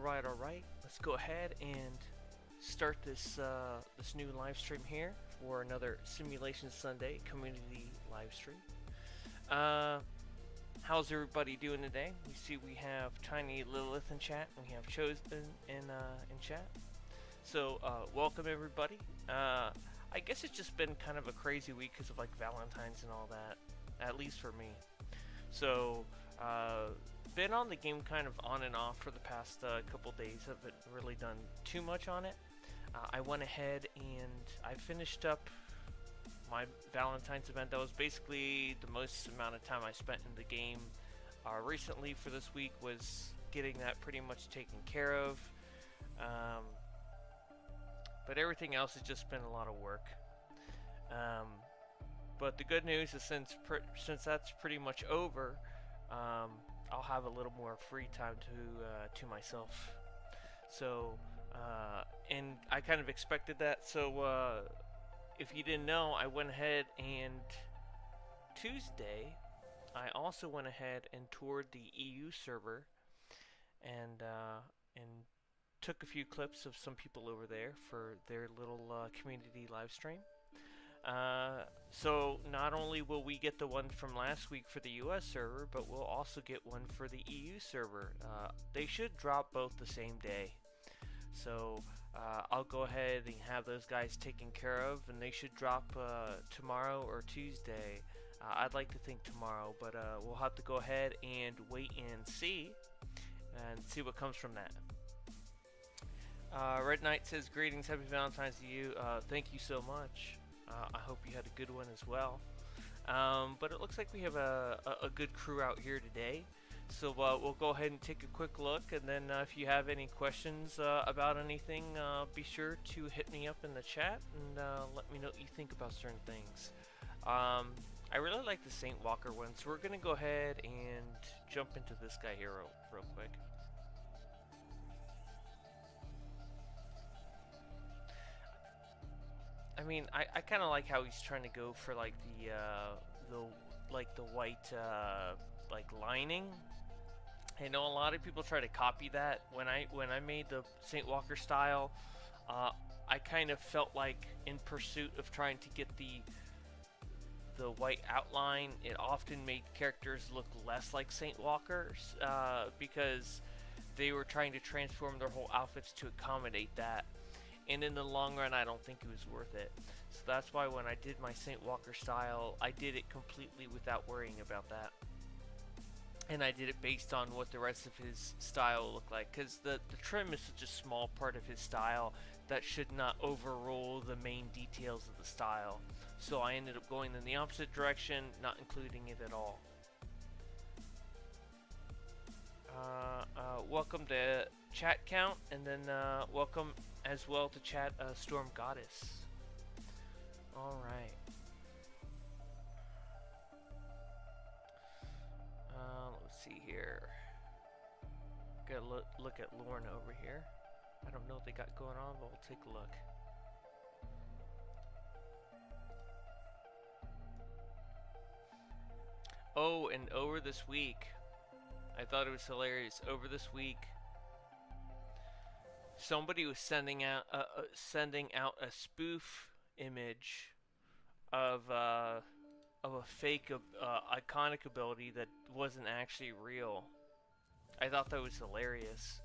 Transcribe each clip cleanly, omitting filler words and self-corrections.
Alright. Let's go ahead and start this new live stream here for another Simulation Sunday community live stream. How's everybody doing today? We see we have Tiny Lilith in chat, and we have Chosen in chat. So welcome everybody. I guess it's just been kind of a crazy week because of like Valentine's and all that, at least for me. So been on the game kind of on and off for the past couple days. Haven't really done too much on it. I went ahead and I finished up my Valentine's event. That was basically the most amount of time I spent in the game recently for this week, was getting that pretty much taken care of. But everything else has just been a lot of work. But the good news is since that's pretty much over, I'll have a little more free time to myself. So, and I kind of expected that. So, if you didn't know, I went ahead and Tuesday, I also went ahead and toured the EU server, and took a few clips of some people over there for their little community live stream. So not only will we get the one from last week for the US server, but we'll also get one for the EU server. They should drop both the same day. So I'll go ahead and have those guys taken care of, and they should drop tomorrow or Tuesday. I'd like to think tomorrow, but we'll have to go ahead and wait and see what comes from that. Red Knight says, greetings, happy Valentine's to you. Thank you so much. I hope you had a good one as well. But it looks like we have a good crew out here today. So we'll go ahead and take a quick look, and then if you have any questions about anything, be sure to hit me up in the chat and let me know what you think about certain things. I really like the Saint Walker one, so we're going to go ahead and jump into this guy here real quick. I mean, I kind of like how he's trying to go for like the white like lining. I know a lot of people try to copy that. When I made the Saint Walker style, I kind of felt like in pursuit of trying to get the white outline, it often made characters look less like Saint Walkers because they were trying to transform their whole outfits to accommodate that. And in the long run, I don't think it was worth it. So that's why when I did my Saint Walker style, I did it completely without worrying about that. And I did it based on what the rest of his style looked like. Because the trim is such a small part of his style that should not overrule the main details of the style. So I ended up going in the opposite direction, not including it at all. Welcome to Chat Count, and then welcome as well to chat Storm Goddess. Alright. Let's see here. Gotta look at Lorna over here. I don't know what they got going on, but we'll take a look. Oh, and over this week, I thought it was hilarious. Over this week, somebody was sending out a spoof image of a fake iconic ability that wasn't actually real. I thought that was hilarious.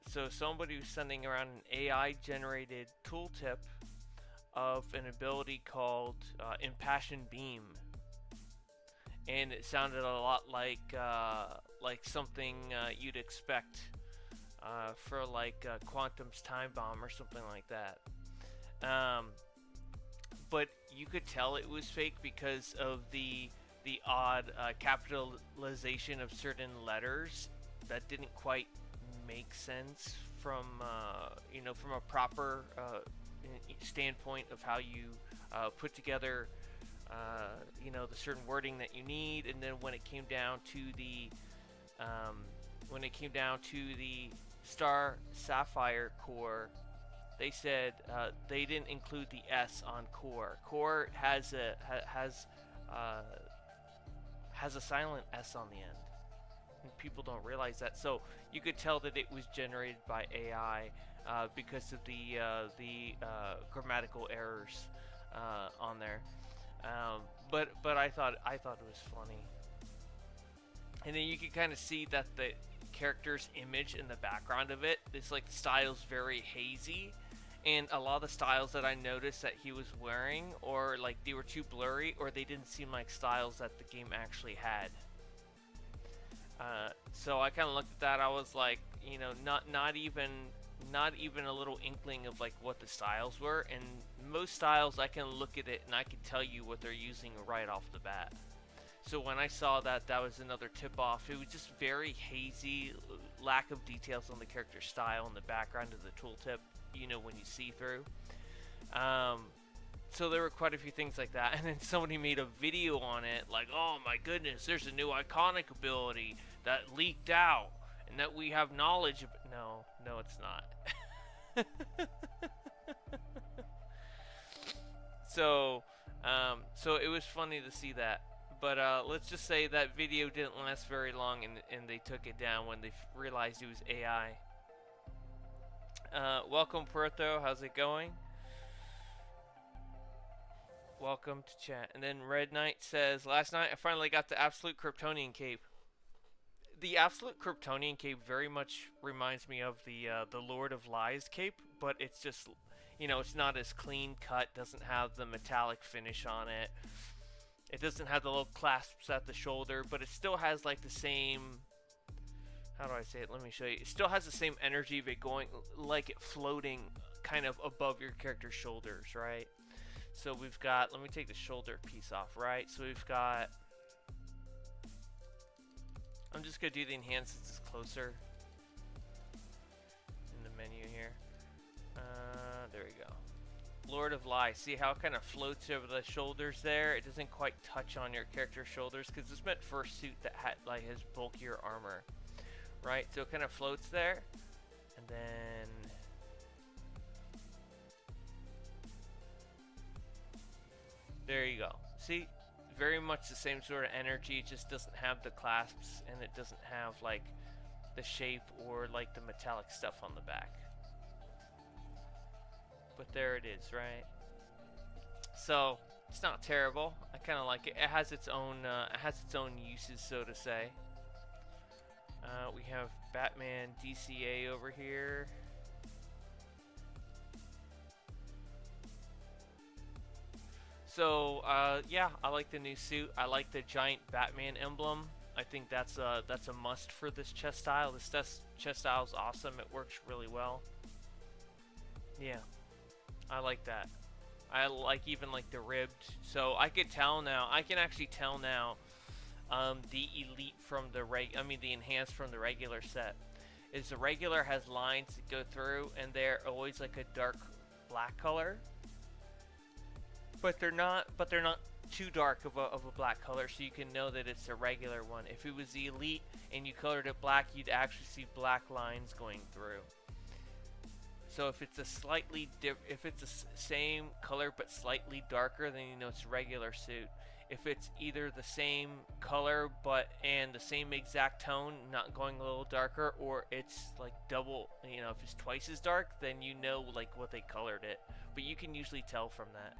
So somebody was sending around an AI generated tooltip of an ability called Impassioned Beam, and it sounded a lot like something you'd expect for like Quantum's Time Bomb or something like that. But you could tell it was fake because of the odd capitalization of certain letters that didn't quite make sense from from a proper standpoint of how you put together the certain wording that you need. And then when it came down to the Star Sapphire core, they said they didn't include the S on core. Core has a silent S on the end. and people don't realize that. So you could tell that it was generated by AI because of the grammatical errors on there. But I thought it was funny. And then you can kind of see that the character's image in the background of it, it's like the style's very hazy, and a lot of the styles that I noticed that he was wearing, or like they were too blurry, or they didn't seem like styles that the game actually had. So I kind of looked at that. I was like, you know, not even a little inkling of like what the styles were. And most styles, I can look at it and I can tell you what they're using right off the bat. So when I saw that, that was another tip-off. It was just very hazy, lack of details on the character style in the background of the tooltip, you know, when you see through. So there were quite a few things like that. And then somebody made a video on it, like, oh my goodness, there's a new iconic ability that leaked out, and that we have knowledge of. No, it's not. So it was funny to see that. But let's just say that video didn't last very long, and they took it down when they realized it was AI. Welcome, Puerto. How's it going? Welcome to chat. And then Red Knight says, last night I finally got the Absolute Kryptonian cape. The Absolute Kryptonian cape very much reminds me of the Lord of Lies cape, but it's just, you know, it's not as clean cut, doesn't have the metallic finish on it. It doesn't have the little clasps at the shoulder, but it still has like the same, how do I say it? Let me show you. It still has the same energy of it going, like it floating kind of above your character's shoulders, right? So we've got, let me take the shoulder piece off, right? So we've got, I'm just going to do the enhance since it's closer in the menu here. There we go. Lord of Lies. See how it kind of floats over the shoulders there? It doesn't quite touch on your character's shoulders because it's meant for a suit that had like his bulkier armor, right? So it kind of floats there, and then there you go. See, very much the same sort of energy. It just doesn't have the clasps, and it doesn't have like the shape or like the metallic stuff on the back. But there it is, right? So it's not terrible. I kind of like it. It has its own uses, so to say. We have Batman DCA over here. So yeah, I like the new suit. I like the giant Batman emblem. I think that's a must for this chest style. This chest style is awesome. It works really well. Yeah. I like that. I like even like the ribbed. So I could tell now. I can actually tell now the elite from the the enhanced from the regular set. Is the regular has lines that go through, and they're always like a dark black color. But they're not too dark of a black color, so you can know that it's a regular one. If it was the elite and you colored it black, you'd actually see black lines going through. So if it's if it's the same color but slightly darker, then you know it's a regular suit. If it's either the same color and the same exact tone, not going a little darker, or it's like double, you know, if it's twice as dark, then you know like what they colored it. But you can usually tell from that.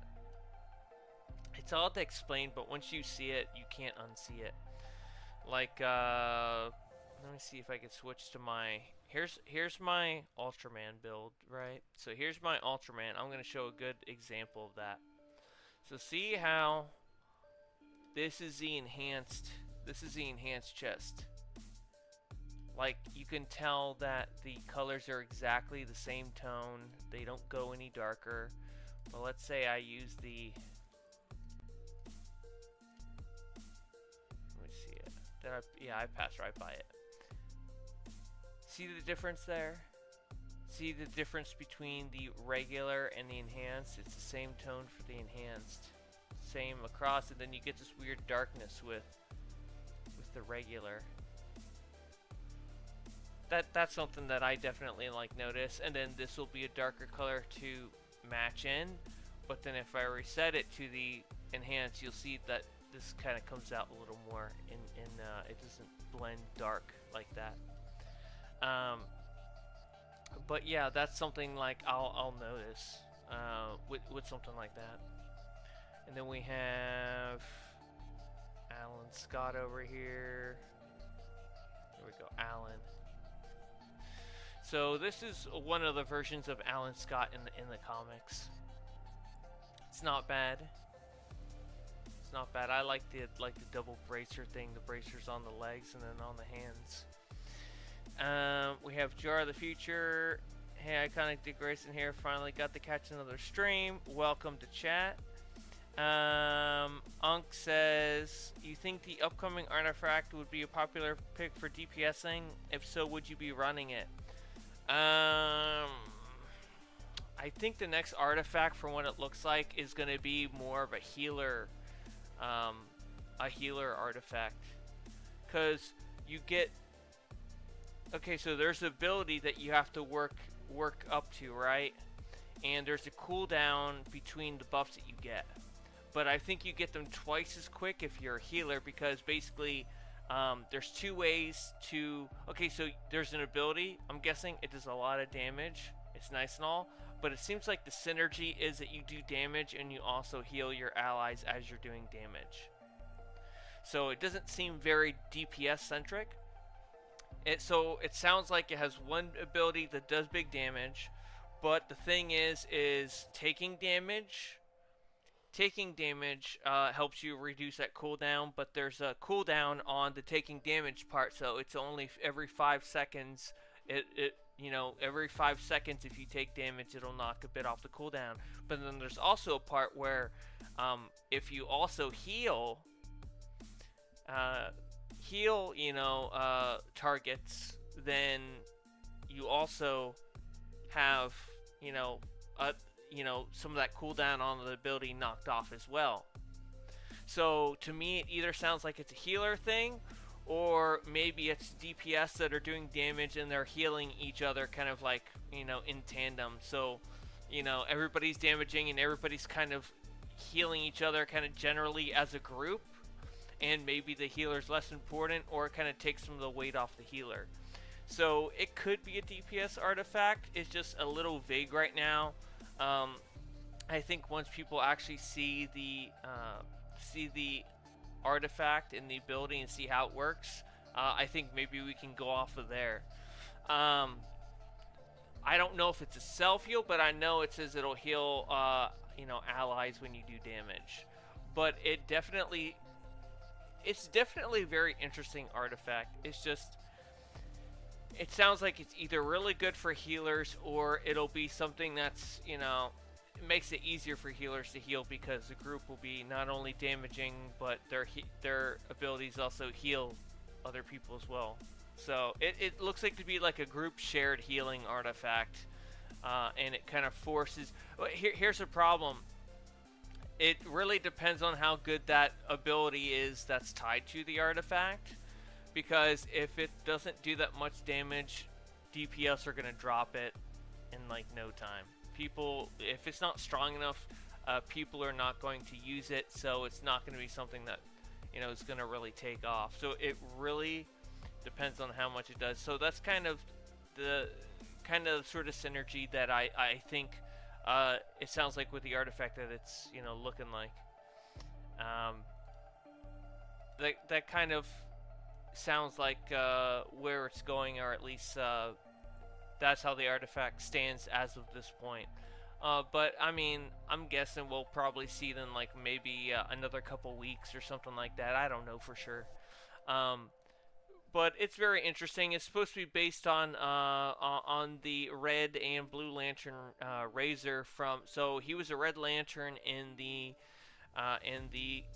It's all to explain, but once you see it, you can't unsee it. Like, let me see if I can switch to my. Here's my Ultraman build, right? So here's my Ultraman. I'm going to show a good example of that. So see how this is the enhanced chest. Like, you can tell that the colors are exactly the same tone. They don't go any darker. But let's say I use the, let me see it. Yeah, I passed right by it. See the difference there? See the difference between the regular and the enhanced? It's the same tone for the enhanced. Same across, and then you get this weird darkness with the regular. That's something that I definitely like notice. And then this will be a darker color to match in. But then if I reset it to the enhanced, you'll see that this kind of comes out a little more, and it doesn't blend dark like that. But yeah, that's something like I'll notice with something like that. And then we have Alan Scott over here. There we go, Alan. So this is one of the versions of Alan Scott in the comics. It's not bad. It's not bad. I like the double bracer thing. The bracers on the legs and then on the hands. We have Jar of the Future. Hey, Iconic Dick Grayson here. Finally got to catch another stream. Welcome to chat. Unk says, you think the upcoming artifact would be a popular pick for DPSing? If so, would you be running it? I think the next artifact, from what it looks like, is going to be more of a healer artifact. Because you get... Okay, so there's an ability that you have to work up to, right? And there's a cooldown between the buffs that you get. But I think you get them twice as quick if you're a healer, because basically there's two ways to... Okay, so there's an ability. I'm guessing it does a lot of damage. It's nice and all. But it seems like the synergy is that you do damage and you also heal your allies as you're doing damage. So it doesn't seem very DPS centric. So it sounds like it has one ability that does big damage. But the thing is taking damage... Taking damage helps you reduce that cooldown, but there's a cooldown on the taking damage part, so it's only every 5 seconds. Every 5 seconds if you take damage, it'll knock a bit off the cooldown. But then there's also a part where if you also heal targets, then you also have some of that cooldown on the ability knocked off as well. So to me, it either sounds like it's a healer thing, or maybe it's DPS that are doing damage and they're healing each other kind of like, in tandem. So, everybody's damaging and everybody's kind of healing each other kind of generally as a group. And maybe the healer's less important, or it kind of takes some of the weight off the healer. So it could be a DPS artifact. It's just a little vague right now. I think once people actually see the artifact and the ability and see how it works, I think maybe we can go off of there. I don't know if it's a self-heal, but I know it says it'll heal allies when you do damage. But it's definitely a very interesting artifact. It's just, it sounds like it's either really good for healers, or it'll be something that's, it makes it easier for healers to heal, because the group will be not only damaging, but their abilities also heal other people as well. So it looks like to be like a group shared healing artifact, and it kind of forces... Here's the problem. It really depends on how good that ability is that's tied to the artifact. Because if it doesn't do that much damage, DPS are going to drop it in like no time. People, if it's not strong enough, people are not going to use it, so it's not going to be something that, is going to really take off. So it really depends on how much it does. So that's kind of the sort of synergy that I think it sounds like with the artifact that it's, looking like. That kind of sounds like where it's going, or at least that's how the artifact stands as of this point. But I mean, I'm guessing we'll probably see them like maybe another couple weeks or something like that. I don't know for sure. But it's very interesting. It's supposed to be based on the Red and Blue Lantern Razor from. So he was a Red Lantern in the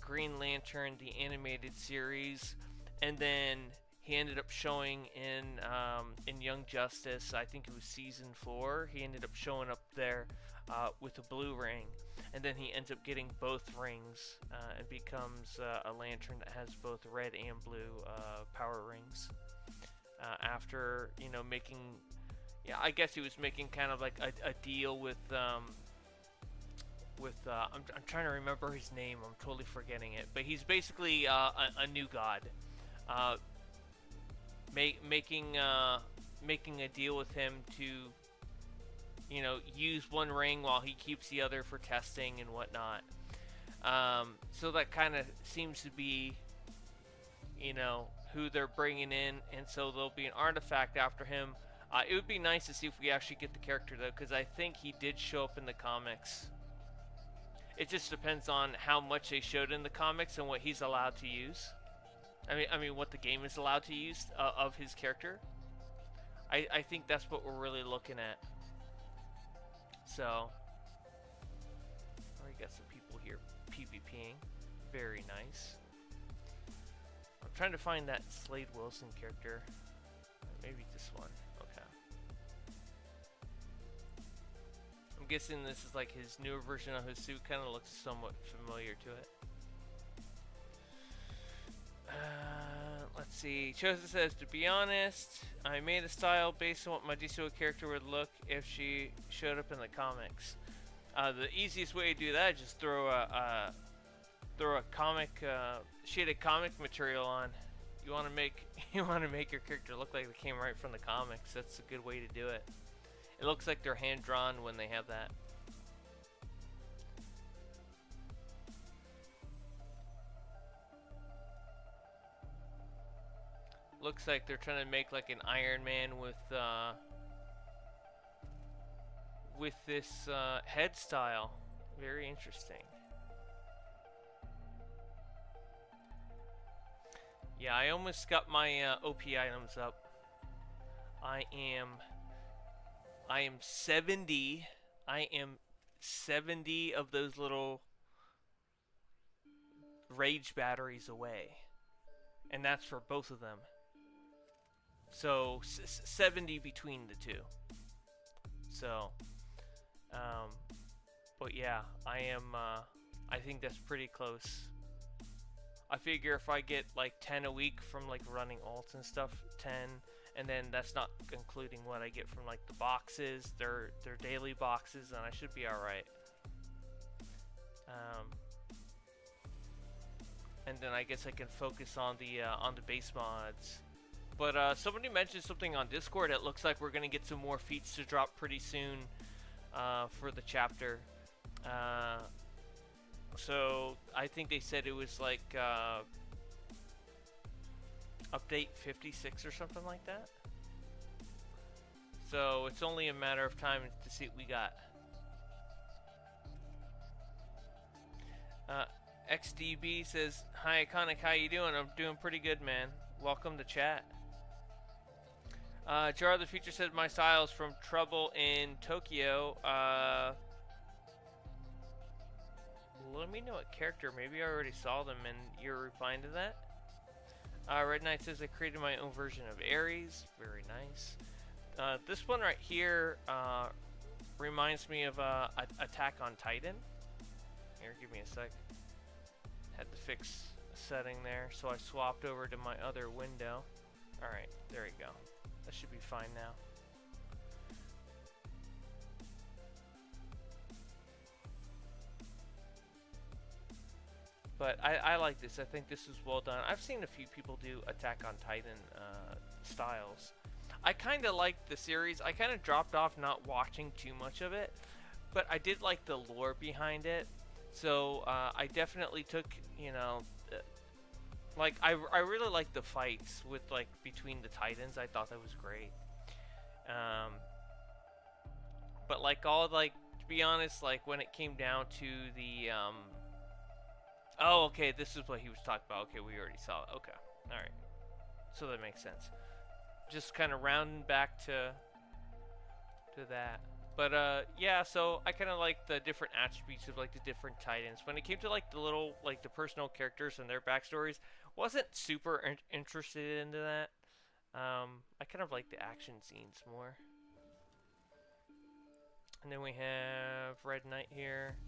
Green Lantern, the animated series. And then he ended up showing in Young Justice, I think it was season 4. He ended up showing up there with a blue ring, and then he ends up getting both rings and becomes a lantern that has both red and blue power rings. After making, I guess he was making kind of like a deal with I'm trying to remember his name. I'm totally forgetting it, but he's basically a new god. making a deal with him to, you know, use one ring while he keeps the other for testing and whatnot. So that kind of seems to be, you know, who they're bringing in, and so there'll be an artifact after him. It would be nice to see if we actually get the character though, because I think he did show up in the comics. It just depends on how much they showed in the comics and what he's allowed to use. I mean, what the game is allowed to use of his character. I think that's what we're really looking at. So, we got some people here PvPing. Very nice. I'm trying to find that Slade Wilson character. Maybe this one. Okay. I'm guessing this is like his newer version of his suit. Kind of looks somewhat familiar to it. Let's see. Chosen says, to be honest, I made a style based on what my DCUO character would look if she showed up in the comics. The easiest way to do that is just throw a comic, shaded comic material on. You want to make your character look like they came right from the comics. That's a good way to do it. It looks like they're hand drawn when they have that. Looks like they're trying to make like an Iron Man with this head style. Very interesting. Yeah, I almost got my OP items up. I am 70. I am 70 of those little rage batteries away, and that's for both of them. So 70 between the two. So, but yeah, I am. I think that's pretty close. I figure if I get like 10 a week from like running alts and stuff, 10, and then that's not including what I get from like the boxes, their daily boxes, then I should be all right. And then I guess I can focus on the base mods. But somebody mentioned something on Discord. It looks like we're gonna get some more feats to drop pretty soon for the chapter. So I think they said it was like update 56 or something like that. So it's only a matter of time to see what we got. XDB says, "Hi Iconic, how you doing?" I'm doing pretty good, man. Welcome to chat. Jar of the Future said, "My style's from Trouble in Tokyo." Let me know what character. Maybe I already saw them and you're replying to that. Red Knight says, "I created my own version of Ares." Very nice. This one right here reminds me of Attack on Titan. Here, give me a sec. Had to fix a setting there, so I swapped over to my other window. Alright, there we go. That should be fine now. But I like this. I think this is well done. I've seen a few people do Attack on Titan styles. I kind of liked the series. I kind of dropped off not watching too much of it, but I did like the lore behind it. So I definitely took, you know, like I really liked the fights with like between the Titans. I thought that was great. But like to be honest, like when it came down to the oh, okay, this is what he was talking about. Okay, we already saw it. Okay, all right, so that makes sense. Just kind of rounding back to that. But yeah, so I kind of like the different attributes of like the different Titans. When it came to like the little like the personal characters and their backstories, wasn't super interested into that. I kind of like the action scenes more. And then we have Red Knight here.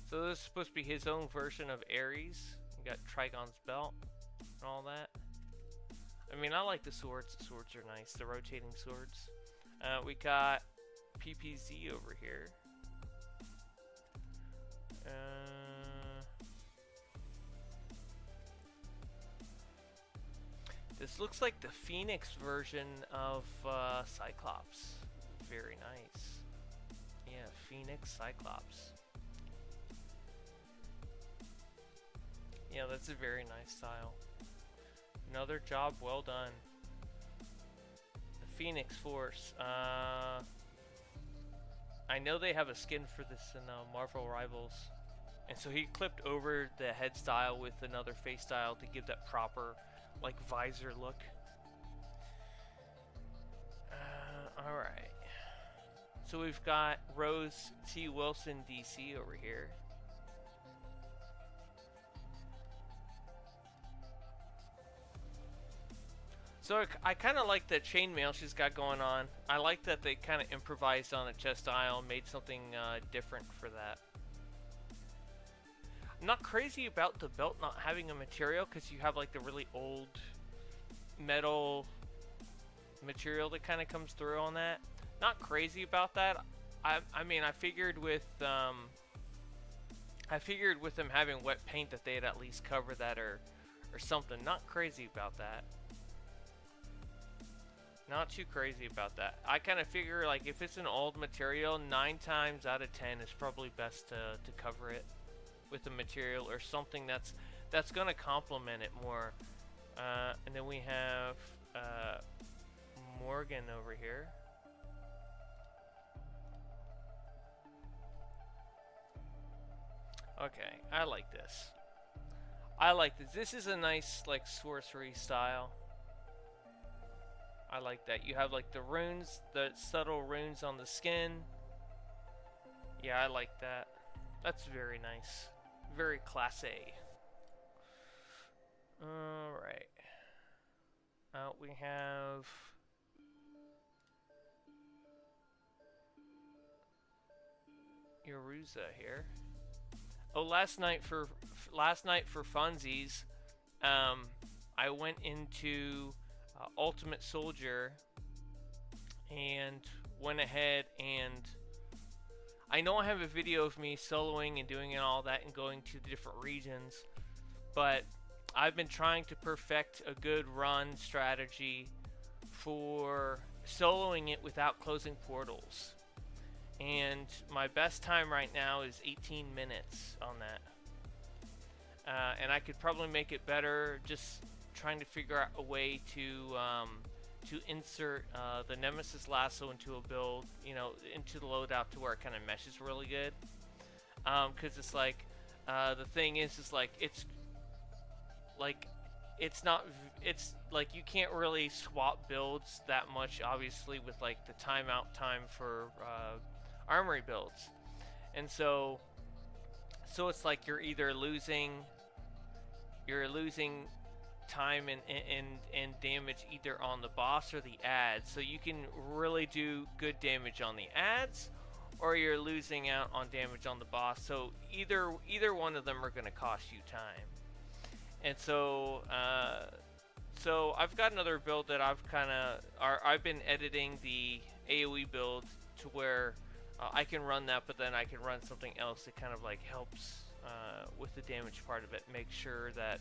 So this is supposed to be his own version of Ares. You got Trigon's belt and all that. I mean, I like the swords. The swords are nice. The rotating swords. We got PPZ over here. This looks like the Phoenix version of Cyclops. Very nice. Yeah, Phoenix Cyclops. Yeah, that's a very nice style. Another job well done. The Phoenix Force. I know they have a skin for this in Marvel Rivals. And so he clipped over the head style with another face style to give that proper, like, visor look. Alright. So we've got Rose T. Wilson DC over here. So I kind of like the chainmail she's got going on. I like that they kind of improvised on a chest style, made something different for that. I'm not crazy about the belt not having a material because you have like the really old metal material that kind of comes through on that. Not crazy about that. I mean, I figured with them having wet paint that they'd at least cover that or something. Not crazy about that. Not too crazy about that. I kind of figure like if it's an old material, 9 times out of 10 is probably best to cover it with a material or something that's gonna complement it more. And then we have Morgan over here. Okay, I like this. I like this. This is a nice like sorcery style. I like that. You have like the runes, the subtle runes on the skin. Yeah, I like that. That's very nice. Very classy. Alright. We have... Yaruza here. Oh, last night for funsies, I went into Ultimate Soldier and went ahead and I know I have a video of me soloing and doing all that and going to the different regions, but I've been trying to perfect a good run strategy for soloing it without closing portals. And my best time right now is 18 minutes on that. And I could probably make it better just trying to figure out a way to insert the Nemesis Lasso into a build, you know, into the loadout to where it kind of meshes really good. Because it's like, the thing is like, it's like you can't really swap builds that much, obviously, with like the timeout time for armory builds. And so it's like you're either losing time and damage either on the boss or the ads. So you can really do good damage on the ads, or you're losing out on damage on the boss. So either one of them are going to cost you time. And so so I've got another build that I've been editing the AoE build to where I can run that, but then I can run something else that kind of like helps with the damage part of it, make sure that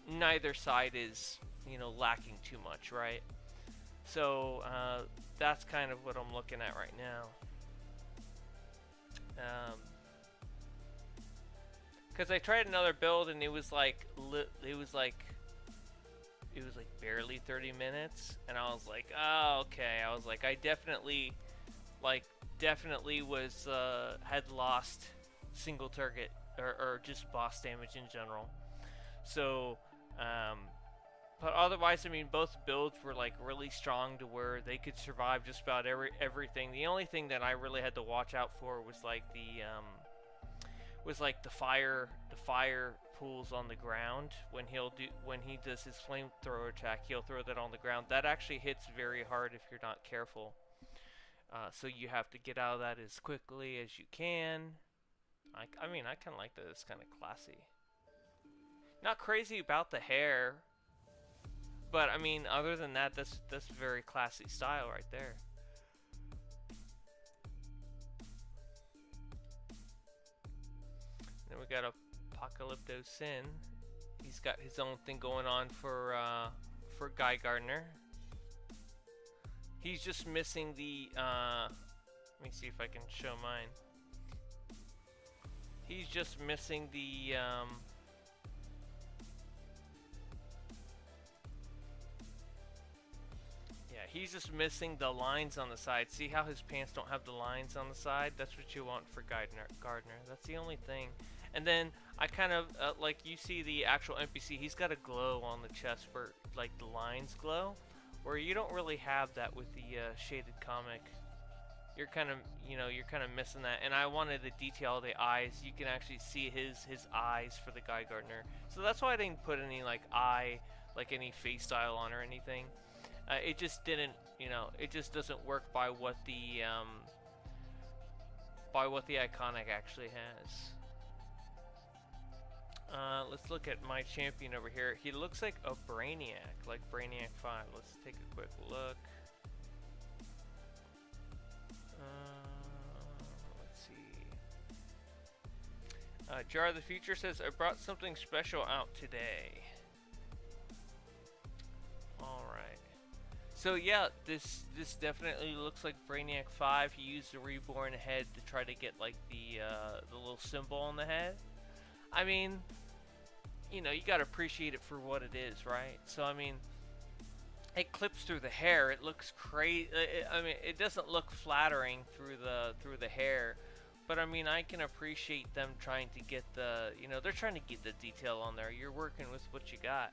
neither side is, you know, lacking too much, right? So that's kind of what I'm looking at right now. Because I tried another build and it was like barely 30 minutes, and I was like, oh, okay. I was like, I definitely was had lost single target or just boss damage in general. So but otherwise, I mean, both builds were like really strong to where they could survive just about everything. The only thing that I really had to watch out for was like the fire pools on the ground. When he does his flamethrower attack, he'll throw that on the ground. That actually hits very hard if you're not careful. So you have to get out of that as quickly as you can. I mean, I kind of like that. It's kind of classy. Not crazy about the hair, but I mean, other than that, that's very classy style right there. Then we got Apocalypto Sin. He's got his own thing going on for for Guy Gardner. He's just missing the, let me see if I can show mine. He's just missing the, yeah, he's just missing the lines on the side. See how his pants don't have the lines on the side? That's what you want for Gardner. That's the only thing. And then I kind of, like you see the actual NPC, he's got a glow on the chest where, like, the lines glow. Where you don't really have that with the shaded comic. You're kind of, you know, you're kind of missing that. And I wanted to detail the eyes. You can actually see his eyes for the Guy Gardner. So that's why I didn't put any like any face style on or anything. It just didn't, you know, it just doesn't work by what the iconic actually has. Let's look at my champion over here. He looks like a Brainiac, like Brainiac 5. Let's take a quick look. Let's see. Jar of the Future says, I brought something special out today. Alright. So yeah, this definitely looks like Brainiac 5. He used the reborn head to try to get like the little symbol on the head. I mean, you know, you gotta appreciate it for what it is, right? So I mean, it clips through the hair. It looks crazy. I mean, it doesn't look flattering through the hair, but I mean, I can appreciate them trying to get the, you know, they're trying to get the detail on there. You're working with what you got,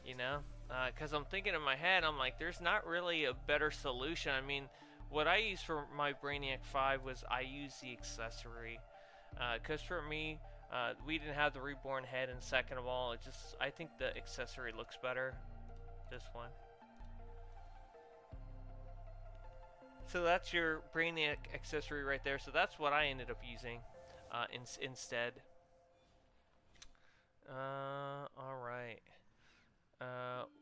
you know. Because I'm thinking in my head, I'm like, there's not really a better solution. I mean, what I used for my Brainiac 5 was I used the accessory. Because for me, we didn't have the reborn head, and second of all, it just, I think the accessory looks better. This one. So that's your Brainiac accessory right there. So that's what I ended up using instead. Alright.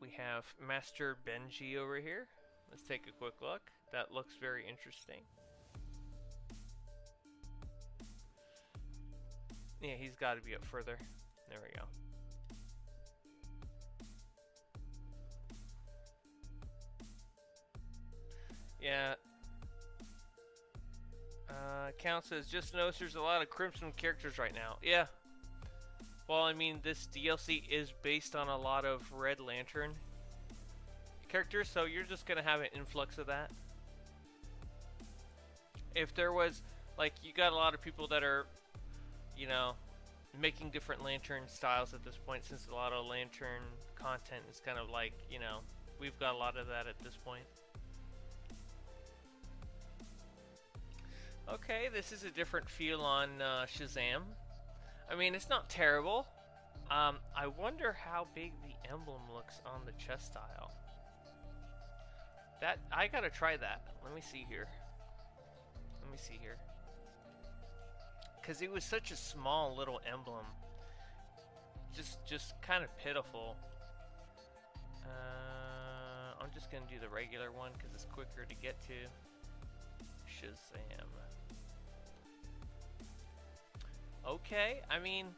We have Master Benji over here. Let's take a quick look. That looks very interesting. Yeah, he's got to be up further. There we go. Yeah. Count says, just notice there's a lot of Crimson characters right now. Yeah. Well, I mean, this DLC is based on a lot of Red Lantern characters, so you're just gonna have an influx of that. If there was, like, you got a lot of people that are, you know, making different Lantern styles at this point, since a lot of Lantern content is kind of like, you know, we've got a lot of that at this point. Okay, this is a different feel on Shazam. I mean, it's not terrible. I wonder how big the emblem looks on the chest style. That, I gotta try that. Let me see here. Let me see here. Because it was such a small little emblem. Just kind of pitiful. I'm just gonna do the regular one because it's quicker to get to. Shazam. Okay, I mean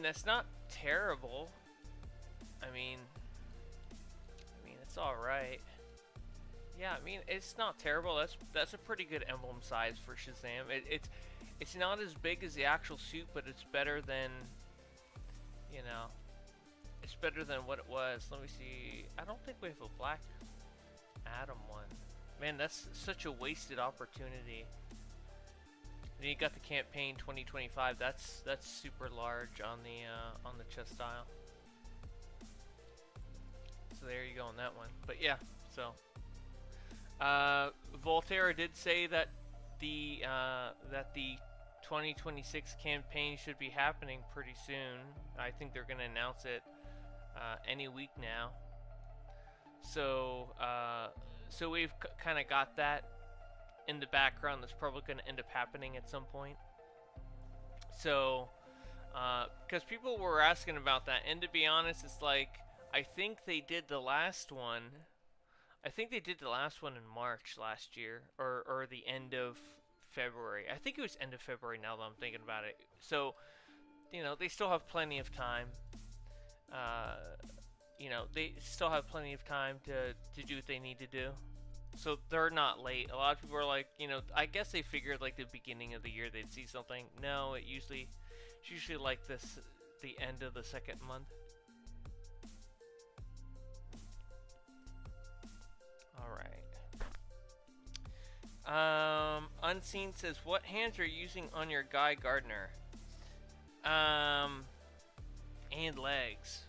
that's not terrible. I mean it's all right. Yeah, I mean it's not terrible. That's a pretty good emblem size for Shazam. It's not as big as the actual suit, but it's better than, you know, it's better than what it was. Let me see. I don't think we have a Black Adam one. Man, that's such a wasted opportunity. Then you got the campaign 2025. That's super large on the chest style. So there you go on that one. But yeah, so Volterra did say that the 2026 campaign should be happening pretty soon. I think they're going to announce it any week now. So so we've kind of got that in the background that's probably going to end up happening at some point. So, because people were asking about that, and to be honest, it's like, I think they did the last one. I think they did the last one in March last year, or the end of February. I think it was end of February now that I'm thinking about it. So, you know, they still have plenty of time. you know, they still have plenty of time to do what they need to do. So they're not late. A lot of people are like, you know, I guess they figured like the beginning of the year they'd see something. No, it's usually like this, the end of the second month. All right. Unseen says, what hands are you using on your Guy Gardner? And legs.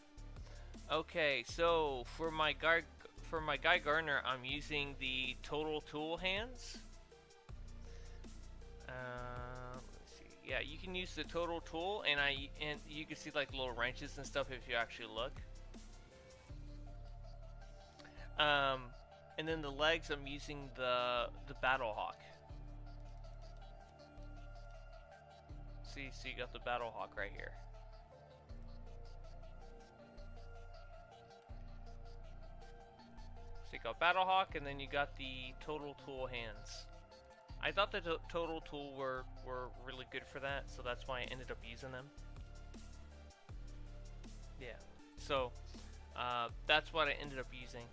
Okay, so for my Guy Gardner, I'm using the Total Tool hands. Let's see. Yeah, you can use the Total Tool, and you can see like little wrenches and stuff if you actually look. And then the legs, I'm using the Battlehawk. See, so you got the Battlehawk right here. So you got Battlehawk, and then you got the Total Tool hands. I thought the Total Tool were really good for that, so that's why I ended up using them. Yeah, so that's what I ended up using.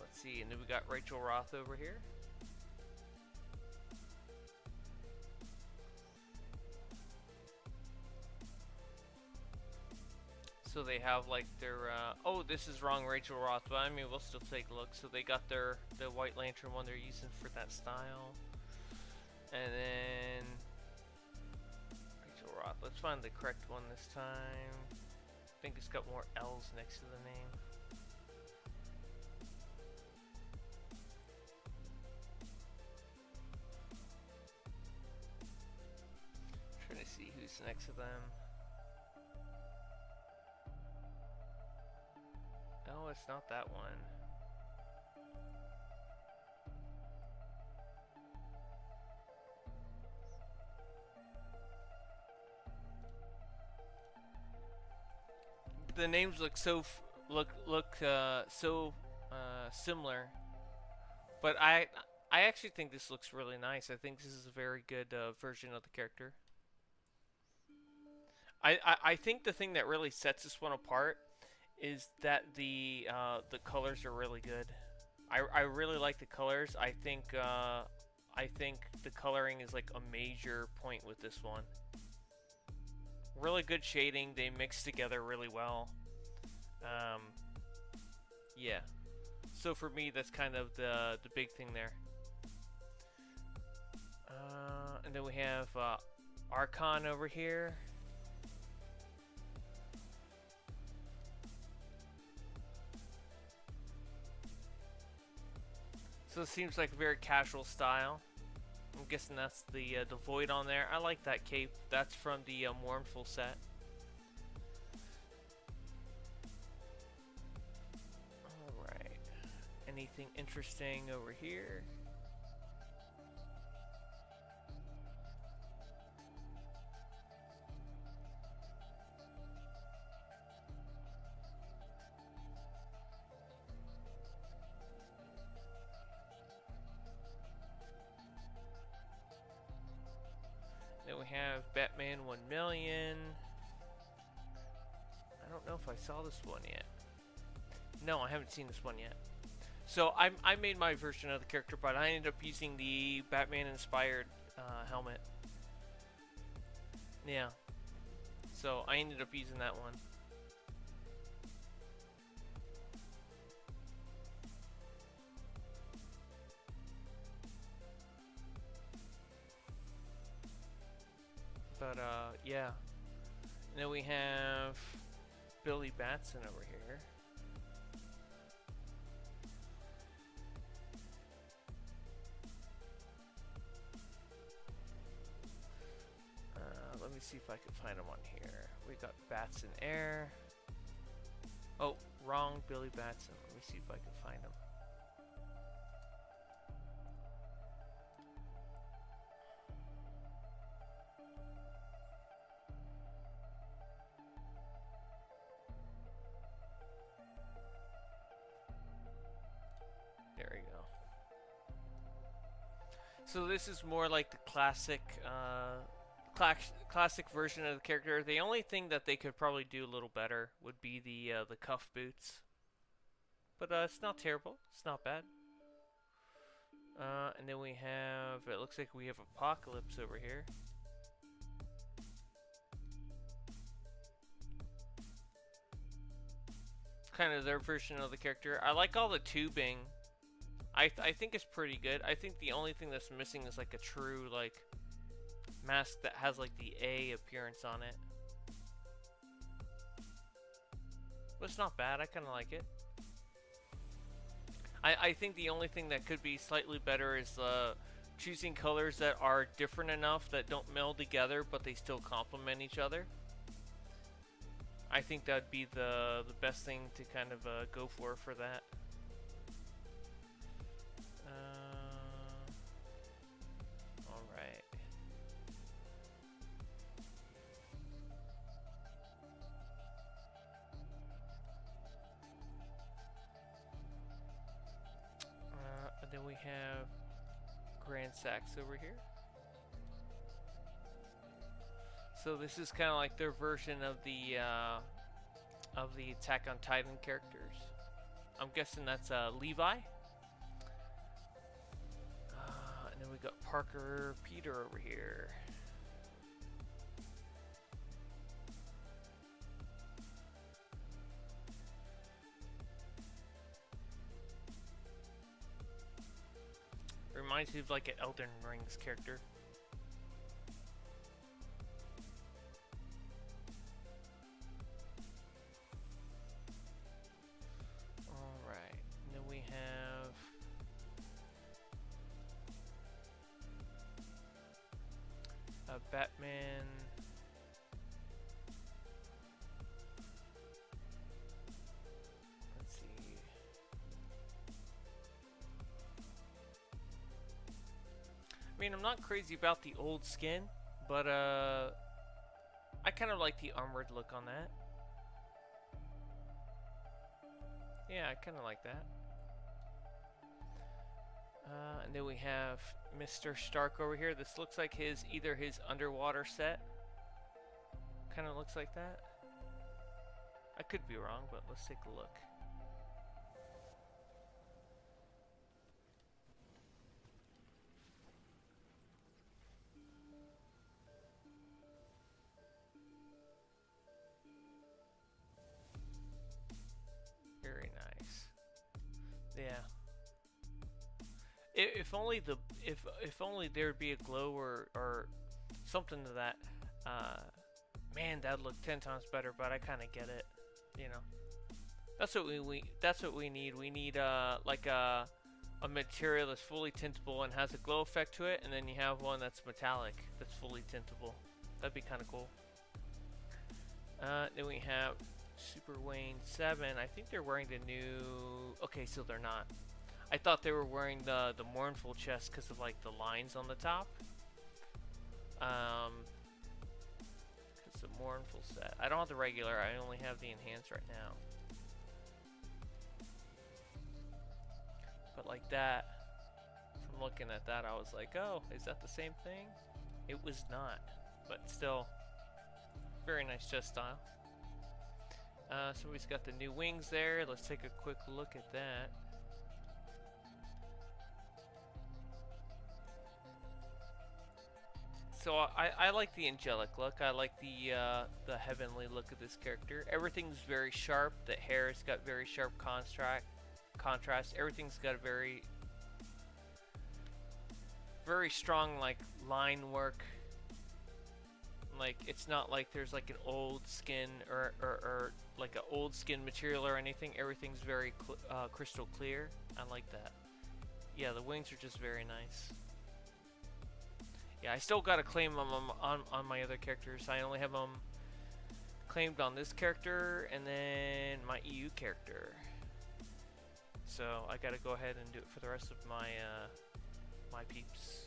Let's see, and then we got Rachel Roth over here. So they have like their, oh, this is wrong, Rachel Roth, but I mean, we'll still take a look. So they got the White Lantern one they're using for that style. And then Rachel Roth, let's find the correct one this time. I think it's got more L's next to the name. Trying to see who's next to them. No, it's not that one. The names look so similar, but I actually think this looks really nice. I think this is a very good version of the character. I think the thing that really sets this one apart is that the colors are really good. I really like the colors. I think the coloring is like a major point with this one. Really good shading. They mix together really well. Yeah. So for me, that's kind of the big thing there. And then we have Archon over here. So it seems like a very casual style. I'm guessing that's the Void on there. I like that cape. That's from the Mournful set. Alright. Anything interesting over here? Then we have Batman 1 million. I don't know if I saw this one yet. No, I haven't seen this one yet. So I made my version of the character, but I ended up using the Batman inspired helmet. Yeah. So I ended up using that one. But yeah. And then we have Billy Batson over here. Let me see if I can find him on here. We got Batson Air. Oh, wrong Billy Batson. Let me see if I can find him. There we go. So this is more like the classic classic version of the character. The only thing that they could probably do a little better would be the cuff boots, but it's not terrible. It's not bad. And then we have, it looks like we have Apocalypse over here. Kind of their version of the character. I like all the tubing. I think it's pretty good. I think the only thing that's missing is like a true like mask that has like the A appearance on it. But it's not bad. I kind of like it. I think the only thing that could be slightly better is choosing colors that are different enough that don't meld together, but they still complement each other. I think that'd be the best thing to kind of go for that. All right. And then we have Grand Sax over here. So this is kind of like their version of the Attack on Titan characters. I'm guessing that's Levi. And then we got Parker Peter over here. Reminds me of like an Elden Rings character. Alright, and then we have Batman. Let's see. I mean, I'm not crazy about the old skin, but I kind of like the armored look on that. Yeah, I kind of like that. And then we have Mr. Stark over here. This looks like either his underwater set. Kind of looks like that. I could be wrong, but let's take a look. Very nice. Yeah. If only there'd be a glow or something to that. Man, that'd look 10 times better. But I kind of get it. You know, that's what we need. We need like a material that's fully tintable and has a glow effect to it, and then you have one that's metallic that's fully tintable. That'd be kind of cool. Then we have Super Wayne 7. I think they're wearing the new... Okay, so they're not. I thought they were wearing the mournful chest because of like the lines on the top. It's a mournful set. I don't have the regular. I only have the enhanced right now. But like that, from looking at that, I was like, oh, is that the same thing? It was not, but still, very nice chest style. Somebody's got the new wings there. Let's take a quick look at that. So I like the angelic look. I like the heavenly look of this character. Everything's very sharp. The hair's got very sharp contrast. Everything's got a very strong like line work. Like it's not like there's like an old skin or like an old skin material or anything. Everything's very crystal clear. I like that. Yeah, the wings are just very nice. Yeah, I still gotta claim them on my other characters. I only have them claimed on this character and then my EU character. So I gotta go ahead and do it for the rest of my my peeps.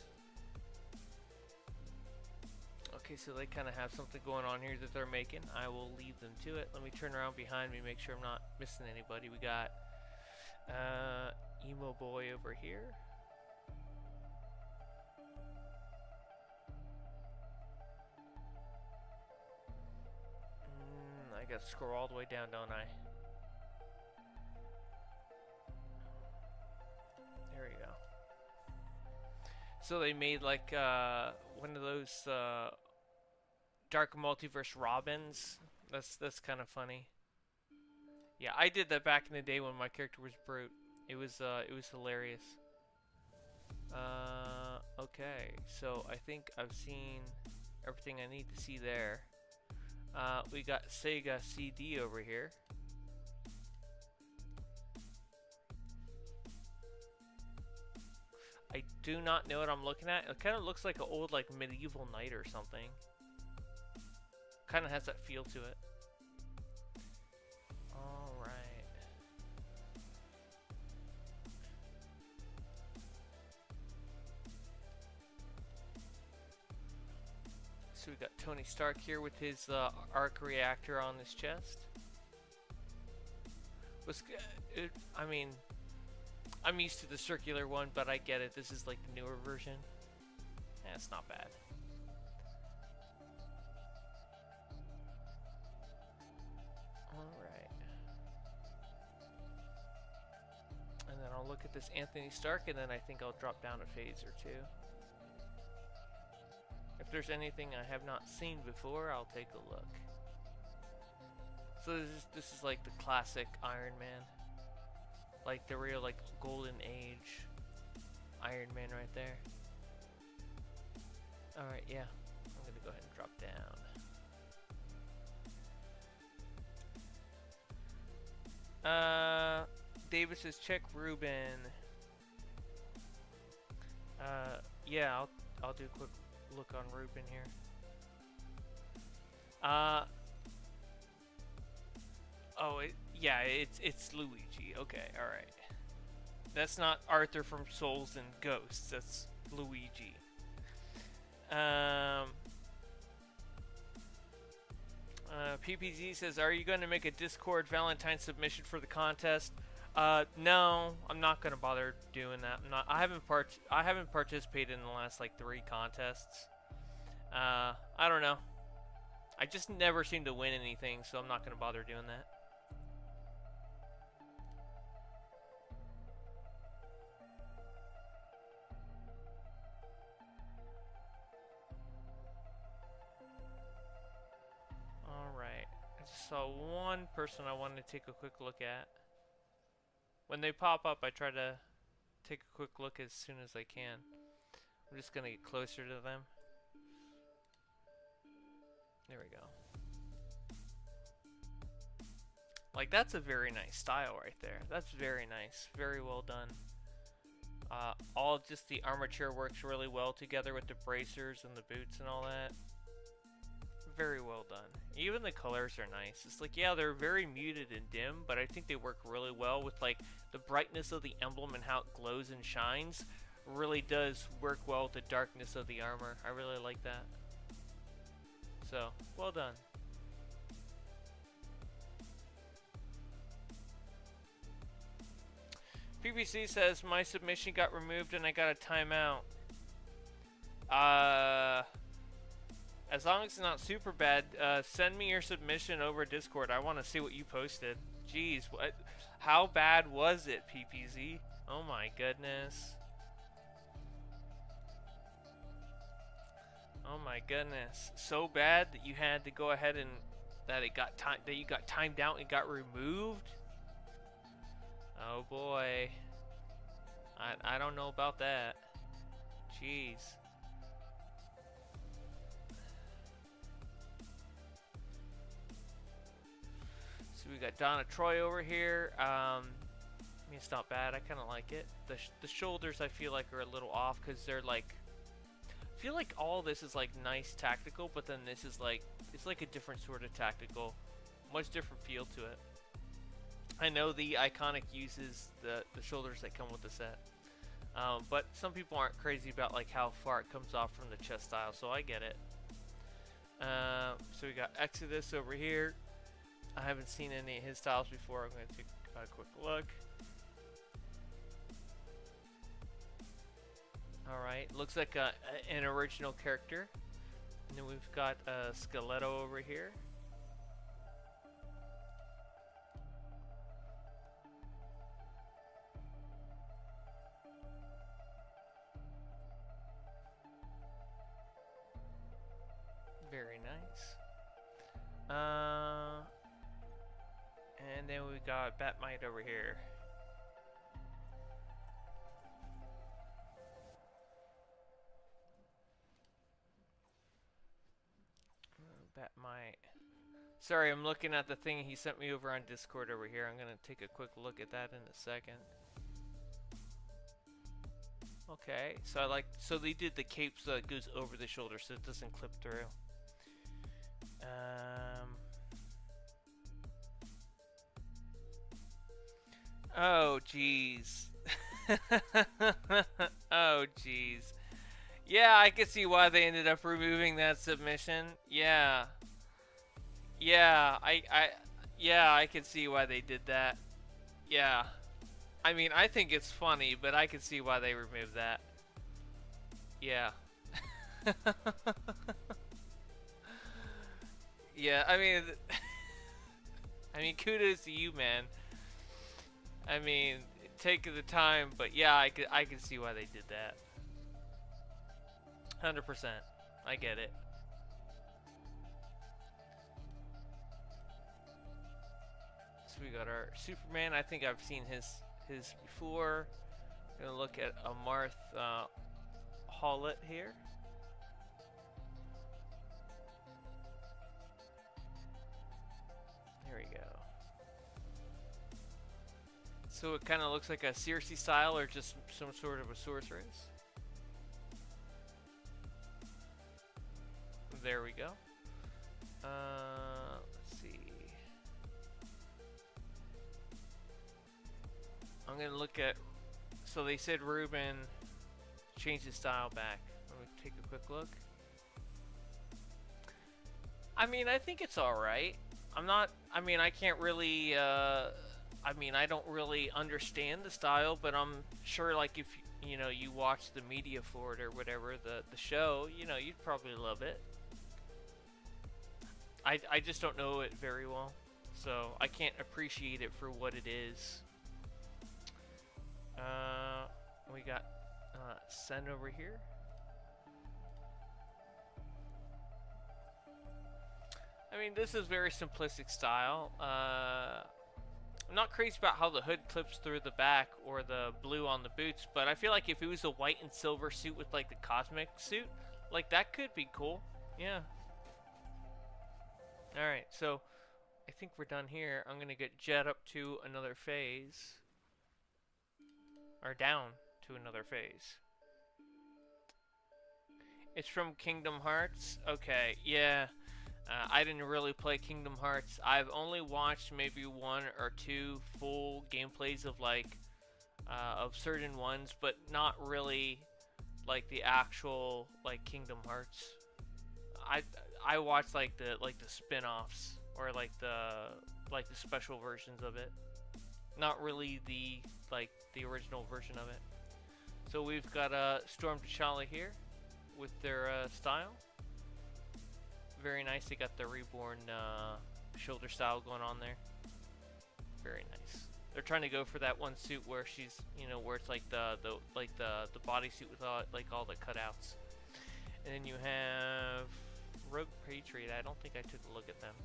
Okay, so they kind of have something going on here that they're making. I will leave them to it. Let me turn around behind me, make sure I'm not missing anybody. We got Emo Boy over here. gotta scroll all the way down, don't I? There we go. So they made like one of those dark multiverse Robins. That's kind of funny. Yeah, I did that back in the day when my character was Brute. It was hilarious. Okay, so I think I've seen everything I need to see there. We got Sega CD over here. I do not know what I'm looking at. It kind of looks like an old like medieval knight or something. Kind of has that feel to it. All right. So we got Tony Stark here with his arc reactor on his chest. I mean, I'm used to the circular one, but I get it. This is like the newer version. Yeah, it's not bad. Alright. And then I'll look at this Anthony Stark, and then I think I'll drop down a phase or two. If there's anything I have not seen before, I'll take a look. So this is like the classic Iron Man. Like the real like golden age Iron Man right there. Alright, yeah. I'm gonna go ahead and drop down. David says check Ruben. Yeah, I'll do a quick look on Ruben here. Yeah, it's Luigi. Okay, all right. That's not Arthur from Souls and Ghosts. That's Luigi. PPZ says, "Are you going to make a Discord Valentine submission for the contest?" No, I'm not going to bother doing that. I haven't participated in the last like 3 contests. I don't know. I just never seem to win anything, so I'm not going to bother doing that. Alright. I just saw one person I wanted to take a quick look at. When they pop up, I try to take a quick look as soon as I can. I'm just going to get closer to them. There we go. Like, that's a very nice style right there. That's very nice. Very well done. All just the armature works really well together with the bracers and the boots and all that. Very well done. Even the colors are nice. It's like, yeah, they're very muted and dim, but I think they work really well with like the brightness of the emblem and how it glows and shines. Really does work well with the darkness of the armor. I really like that. So, well done. PPC says, my submission got removed and I got a timeout. As long as it's not super bad, send me your submission over Discord. I want to see what you posted. Jeez, what? How bad was it, PPZ? Oh my goodness. Oh my goodness. So bad that you had to go ahead and that you got timed out and got removed? Oh boy. I don't know about that. Jeez. So we got Donna Troy over here. I mean, it's not bad. I kind of like it. The shoulders I feel like are a little off because they're like, I feel like all this is like nice tactical, but then this is like, it's like a different sort of tactical, much different feel to it. I know the Iconic uses the shoulders that come with the set, but some people aren't crazy about like how far it comes off from the chest style, so I get it. So we got Exodus over here. I haven't seen any of his styles before. I'm going to take a quick look. Alright, looks like an original character. And then we've got Skeleto over here. Very nice. And then we got Batmite over here. Batmite. Sorry, I'm looking at the thing he sent me over on Discord over here. I'm gonna take a quick look at that in a second. Okay, so they did the cape so it goes over the shoulder so it doesn't clip through. Oh jeez. Oh jeez. Yeah, I can see why they ended up removing that submission. Yeah. Yeah, I can see why they did that. Yeah. I mean, I think it's funny, but I can see why they removed that. Yeah. Yeah, I mean, kudos to you, man. I mean, take the time, but yeah, I can see why they did that. 100%. I get it. So we got our Superman. I think I've seen his before. Gonna look at a Marth Howlett here. There we go. So it kind of looks like a Circe style or just some sort of a sorceress. There we go. Let's see. I'm gonna look at. So they said Ruben changed his style back. Let me take a quick look. I mean, I think it's all right. I'm not. I mean, I can't really. I mean, I don't really understand the style, but I'm sure, like, if you know you watch the media for it or whatever, the show, you know, you'd probably love it. I just don't know it very well, so I can't appreciate it for what it is. We got Sen over here. I mean, this is very simplistic style. I'm not crazy about how the hood clips through the back or the blue on the boots, but I feel like if it was a white and silver suit with like the cosmic suit, like that could be cool. Yeah. Alright, so I think we're done here. I'm gonna get Jet up to another phase. Or down to another phase. It's from Kingdom Hearts? Okay, yeah. I didn't really play Kingdom Hearts. I've only watched maybe 1 or 2 full gameplays of like of certain ones, but not really like the actual like Kingdom Hearts. I watched like the spin-offs or like the special versions of it. Not really the original version of it. So we've got Storm T'Challa here with their style. Very nice. They got the reborn shoulder style going on there. Very nice. They're trying to go for that one suit where she's, you know, where it's like the bodysuit with all the cutouts. And then you have Rogue Patriot. I don't think I took a look at them.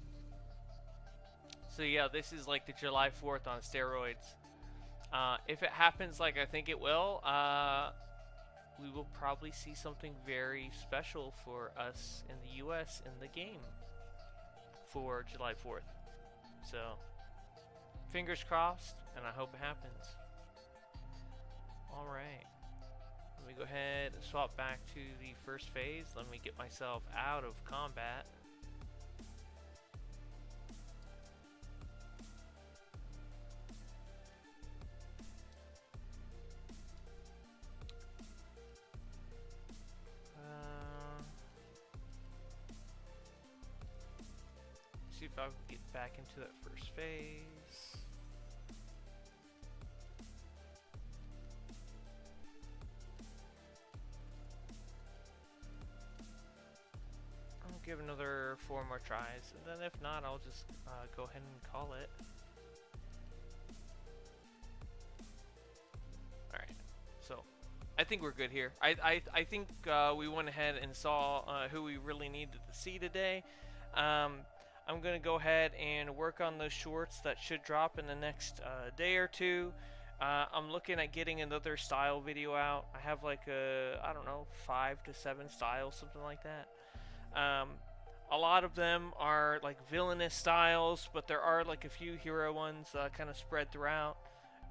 So yeah, this is like the July 4th on steroids. If it happens like I think it will, we will probably see something very special for us in the US in the game for July 4th. So, fingers crossed, and I hope it happens. Alright. Let me go ahead and swap back to the first phase. Let me get myself out of combat. See if I can get back into that first phase. I'll give another 4 more tries, and then if not, I'll just go ahead and call it. Alright, so I think we're good here. I think we went ahead and saw who we really needed to see today. Um, I'm going to go ahead and work on those shorts that should drop in the next day or two. I'm looking at getting another style video out. I have like I don't know, 5 to 7 styles, something like that. A lot of them are like villainous styles, but there are like a few hero ones kind of spread throughout.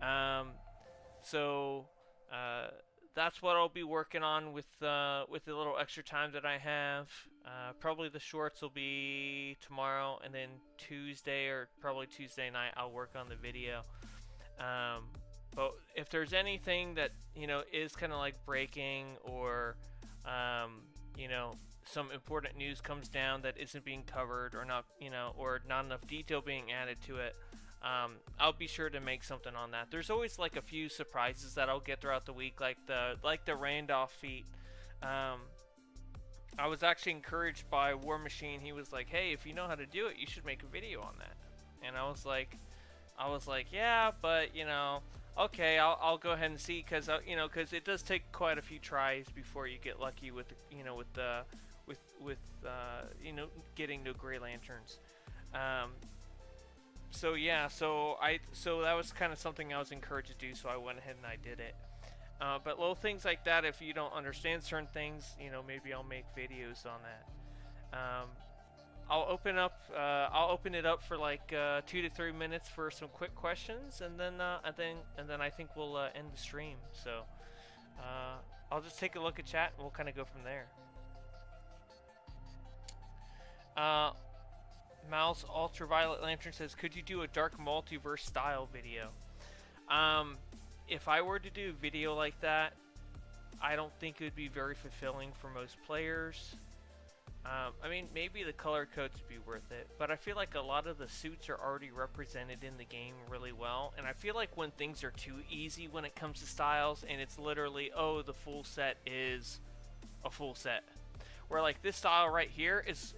Um, so that's what I'll be working on with the little extra time that I have. Probably the shorts will be tomorrow, and then Tuesday or probably Tuesday night I'll work on the video. But if there's anything that is kind of like breaking, or some important news comes down that isn't being covered, or not or not enough detail being added to it, I'll be sure to make something on that. There's always like a few surprises that I'll get throughout the week, like the Randolph feat. I was actually encouraged by War Machine. He was like, "Hey, if you know how to do it, you should make a video on that." And I was like, "Yeah, but okay, I'll go ahead and see, because because it does take quite a few tries before you get lucky with getting new Gray Lanterns." So yeah, so that was kind of something I was encouraged to do, so I went ahead and I did it. But little things like that, if you don't understand certain things, maybe I'll make videos on that. I'll open it up for like 2 to 3 minutes for some quick questions, and then I think we'll end the stream. So I'll just take a look at chat and we'll kind of go from there. Mouse Ultraviolet Lantern says, "Could you do a Dark Multiverse style video?" If I were to do a video like that, I don't think it would be very fulfilling for most players. I mean, maybe the color codes would be worth it, but I feel like a lot of the suits are already represented in the game really well, and I feel like when things are too easy when it comes to styles, and it's literally, oh, the full set is a full set. Where like this style right here is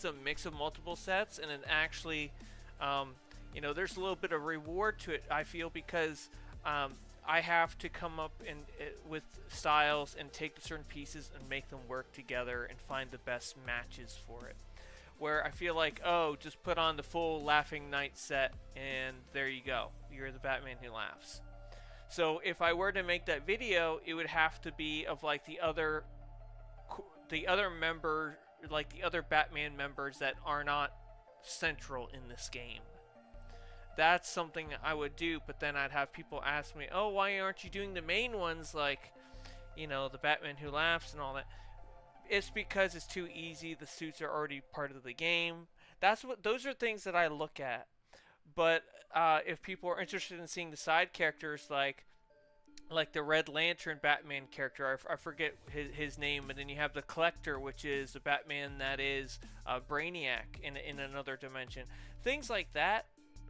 a mix of multiple sets, and it actually, there's a little bit of reward to it, I feel, because I have to come up with styles and take certain pieces and make them work together and find the best matches for it. Where I feel like, oh, just put on the full Laughing Knight set and there you go, you're the Batman who laughs. So if I were to make that video, it would have to be of like the other member, like the other Batman members that are not central in this game. That's something I would do, but then I'd have people ask me, "Oh, why aren't you doing the main ones, like, the Batman Who Laughs and all that?" It's because it's too easy. The suits are already part of the game. Those are things that I look at. But if people are interested in seeing the side characters, like the Red Lantern Batman character, I forget his name, and then you have the Collector, which is a Batman that is Brainiac in another dimension. Things like that.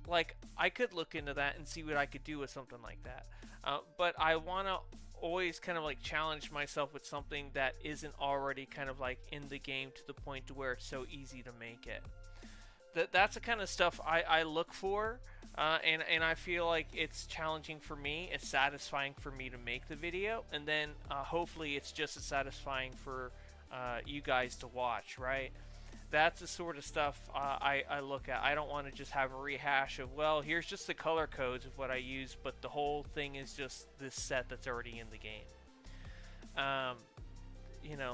Like, I could look into that and see what I could do with something like that. But I want to always kind of like challenge myself with something that isn't already kind of like in the game to the point to where it's so easy to make it. That's the kind of stuff I look for, and I feel like it's challenging for me. It's satisfying for me to make the video, and then hopefully it's just as satisfying for you guys to watch, right? That's the sort of stuff I look at. I don't want to just have a rehash of, well, here's just the color codes of what I use, but the whole thing is just this set that's already in the game.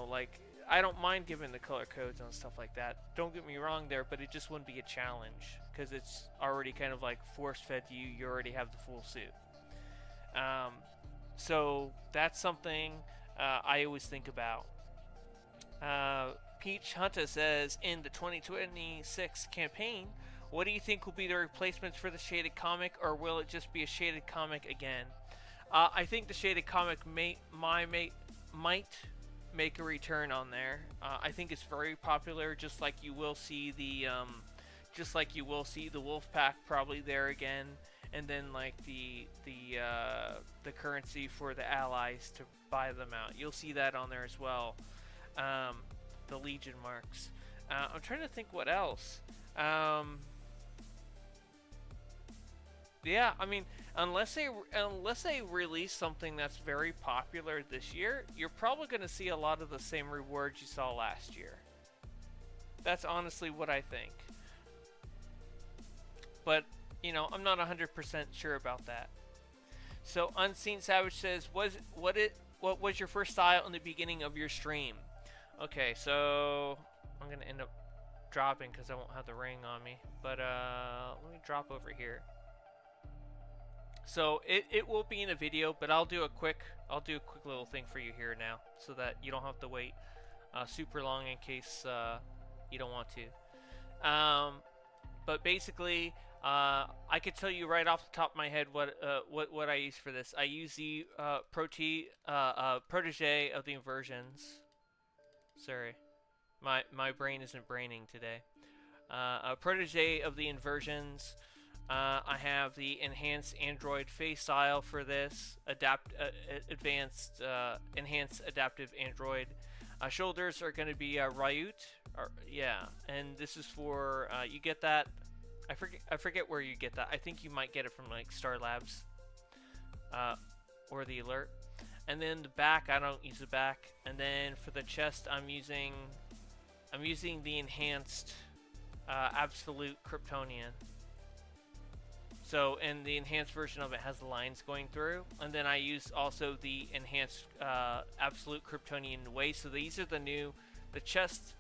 Like, I don't mind giving the color codes and stuff like that. Don't get me wrong there, but it just wouldn't be a challenge, because it's already kind of like force-fed to you. You already have the full suit. So that's something I always think about. Peach Hunter says, "In the 2026 campaign, what do you think will be the replacements for the shaded comic, or will it just be a shaded comic again?" I think the shaded comic might make a return on there. I think it's very popular, just like you will see the Wolfpack probably there again, and then like the currency for the allies to buy them out. You'll see that on there as well. The Legion marks. I'm trying to think what else. Yeah, I mean, unless they release something that's very popular this year, you're probably going to see a lot of the same rewards you saw last year. That's honestly what I think. But, you know, I'm not 100% sure about that. So Unseen Savage says, what was your first style in the beginning of your stream? Okay, so I'm gonna end up dropping because I won't have the ring on me. But let me drop over here. So it will be in a video, but I'll do a quick little thing for you here now, so that you don't have to wait super long in case you don't want to. But basically, I could tell you right off the top of my head what I use for this. I use the protege of the inversions. Sorry, my brain isn't braining today. A protege of the inversions. I have the enhanced Android face style for this. Advanced enhanced adaptive Android. Shoulders are going to be Ryut. Yeah, and this is for you get that. I forget where you get that. I think you might get it from like Star Labs, or the alert. And then the back, I don't use the back. And then for the chest, I'm using the enhanced absolute Kryptonian. So, and the enhanced version of it has the lines going through. And then I use also the enhanced absolute Kryptonian waist. So these are the new, the chest,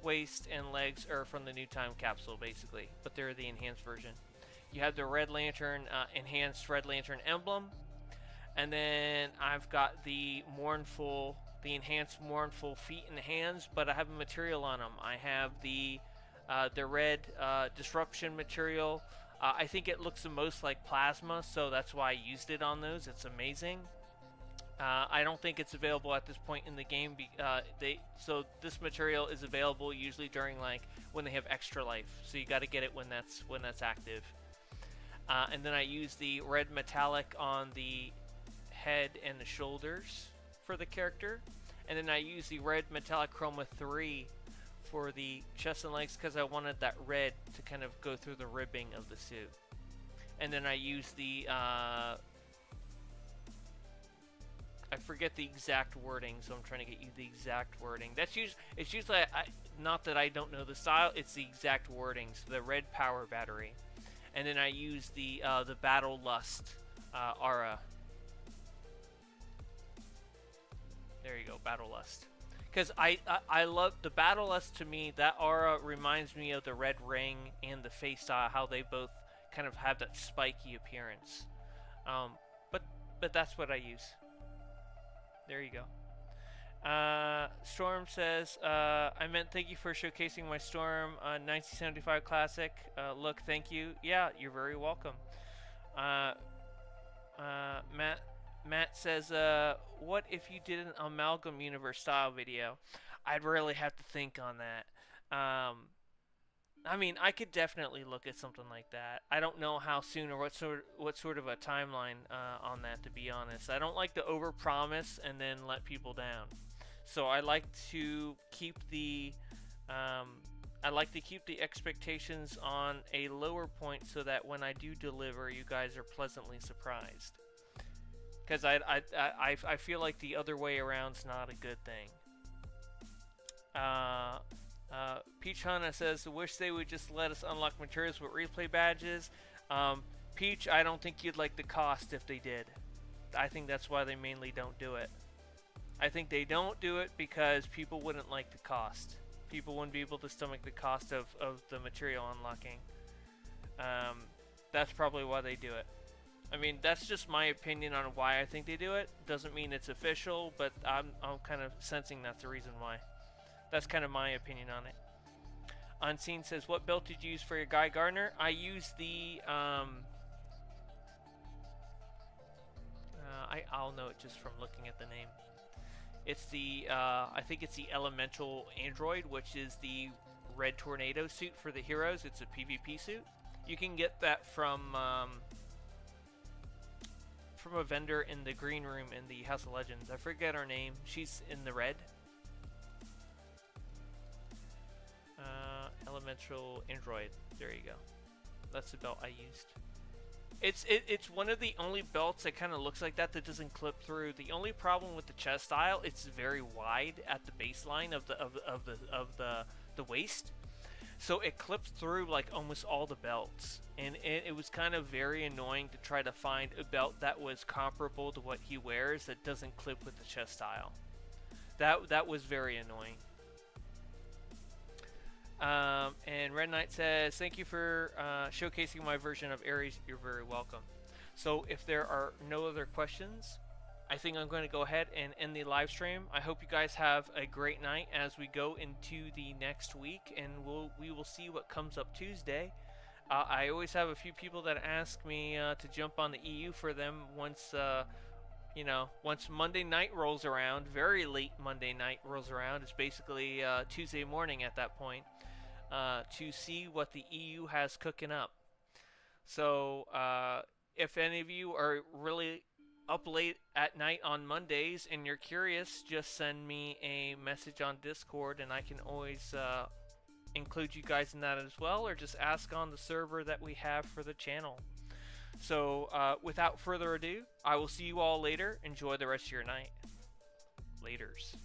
waist, and legs are from the new time capsule basically, but they're the enhanced version. You have the Red Lantern, enhanced Red Lantern emblem, and then I've got the enhanced mournful feet and hands, but I have a material on them. I have the red disruption material. I think it looks the most like plasma, so that's why I used it on those. It's amazing. I don't think it's available at this point in the game. So this material is available usually during like when they have extra life. So you got to get it when that's active. And then I use the red metallic on the head and the shoulders for the character, and then I use the red metallic chroma 3 for the chest and legs because I wanted that red to kind of go through the ribbing of the suit. And then I use the I forget the exact wording, so I'm trying to get you the exact wording. It's usually not that I don't know the style, it's the exact wording. So the red power battery, and then I use the Battle Lust aura. There you go, Battle Lust. Because I love the Battle Lust. To me, that aura reminds me of the Red Ring and the face style, how they both kind of have that spiky appearance. But that's what I use. There you go. Storm says, I meant thank you for showcasing my Storm 1975 classic. Look, thank you. Yeah, you're very welcome. Matt says, what if you did an Amalgam Universe style video? I'd really have to think on that. I mean, I could definitely look at something like that. I don't know how soon or what sort of a timeline on that, to be honest. I don't like to overpromise and then let people down. So I like to keep the expectations on a lower point so that when I do deliver, you guys are pleasantly surprised. Because I feel like the other way around's not a good thing. Peach Hana says, I wish they would just let us unlock materials with replay badges. Peach, I don't think you'd like the cost if they did. I think that's why they mainly don't do it. I think they don't do it because people wouldn't like the cost. People wouldn't be able to stomach the cost of the material unlocking. That's probably why they do it. I mean, that's just my opinion on why I think they do it. Doesn't mean it's official, but I'm kind of sensing that's the reason why. That's kind of my opinion on it. Unseen says, what belt did you use for your Guy Gardner? I used the, I'll know it just from looking at the name. It's the, I think it's the Elemental Android, which is the Red Tornado suit for the heroes. It's a PvP suit. You can get that from a vendor in the green room in the House of Legends. I forget her name. She's in the red. Elemental Android. There you go. That's the belt I used. It's one of the only belts that kind of looks like that doesn't clip through. The only problem with the chest style, it's very wide at the baseline of the waist, so it clips through like almost all the belts, and it was kind of very annoying to try to find a belt that was comparable to what he wears that doesn't clip with the chest style. That was very annoying. And Red Knight says, thank you for showcasing my version of Ares. You're very welcome. So if there are no other questions, I think I'm going to go ahead and end the live stream. I hope you guys have a great night as we go into the next week, and we will see what comes up Tuesday. I always have a few people that ask me to jump on the EU for them once once Monday night rolls around. Very late Monday night rolls around. It's basically Tuesday morning at that point. To see what the EU has cooking up. So if any of you are really up late at night on Mondays and you're curious, just send me a message on Discord and I can always include you guys in that as well, or just ask on the server that we have for the channel. So without further ado, I will see you all later. Enjoy the rest of your night. Laters.